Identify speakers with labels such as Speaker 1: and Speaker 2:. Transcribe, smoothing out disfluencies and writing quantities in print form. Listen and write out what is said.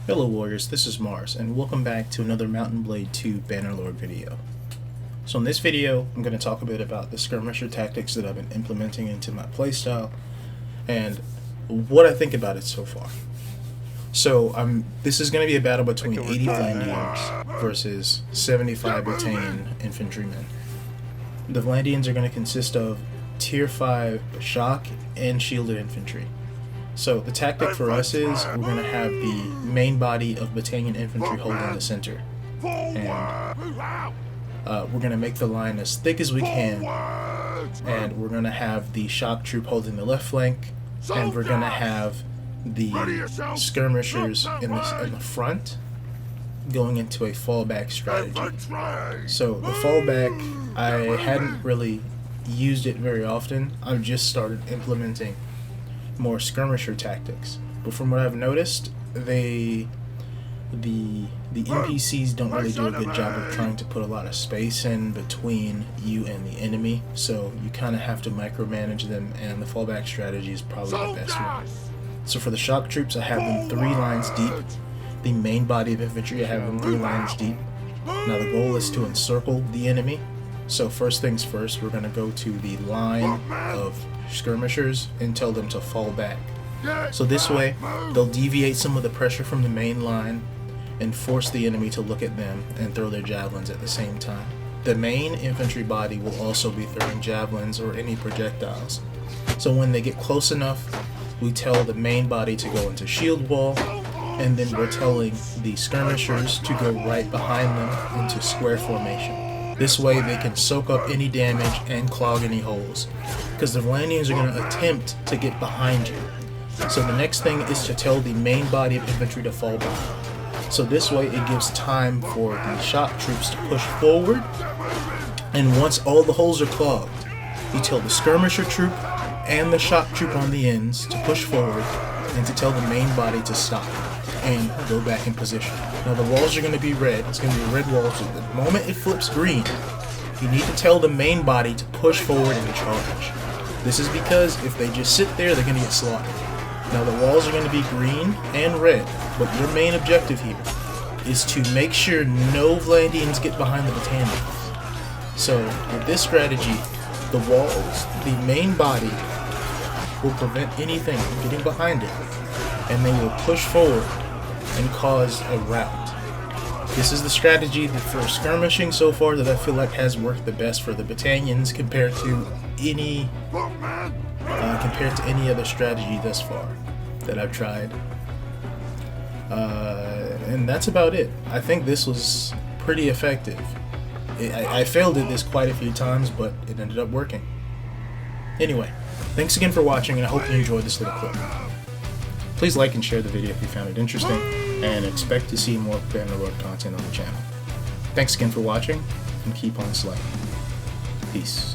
Speaker 1: Hello Warriors, this is Mars, and welcome back to another Mountain Blade 2 Bannerlord video. So in this video, I'm going to talk a bit about the Skirmisher Tactics that I've been implementing into my playstyle, and what I think about it so far. So this is going to be a battle between 80 Vlandians versus 75 Battalion infantrymen. The Vlandians are going to consist of Tier 5 shock and shielded infantry. So the tactic for us is we're going to have the main body of battalion infantry holding the center, and we're going to make the line as thick as we can, and we're going to have the shock troop holding the left flank, and we're going to have the skirmishers in the front going into a fallback strategy. So the fallback, I hadn't really used it very often. I've just started implementing more skirmisher tactics, but from what I've noticed, the NPCs don't really do a good job of trying to put a lot of space in between you and the enemy, so you kind of have to micromanage them, and the fallback strategy is probably the best one. So for the shock troops, I have them 3 lines deep. The main body of infantry, I have them 3 lines deep. Now the goal is to encircle the enemy. So first things first, we're going to go to the line of skirmishers and tell them to fall back. So this way, they'll deviate some of the pressure from the main line and force the enemy to look at them and throw their javelins at the same time. The main infantry body will also be throwing javelins or any projectiles. So when they get close enough, we tell the main body to go into shield wall, and then we're telling the skirmishers to go right behind them into square formation. This way they can soak up any damage and clog any holes, because the Vlandians are going to attempt to get behind you. So the next thing is to tell the main body of infantry to fall back. So this way it gives time for the shock troops to push forward, and once all the holes are clogged, you tell the skirmisher troop and the shock troop on the ends to push forward, and to tell the main body to stop and go back in position. Now the walls are going to be red. It's going to be red walls. So the moment it flips green, you need to tell the main body to push forward and charge. This is because if they just sit there, they're going to get slaughtered. Now the walls are going to be green and red, but your main objective here is to make sure no Vlandians get behind the battalion. So with this strategy, the walls, the main body, will prevent anything from getting behind it, and they will push forward and cause a rout. This is the strategy for skirmishing so far that I feel like has worked the best for the battalions compared to any other strategy thus far that I've tried. And that's about it. I think this was pretty effective. I failed at this quite a few times, but it ended up working. Anyway, thanks again for watching, and I hope you enjoyed this little clip. Please like and share the video if you found it interesting, and expect to see more Bannerlord content on the channel. Thanks again for watching, and keep on slaying. Peace.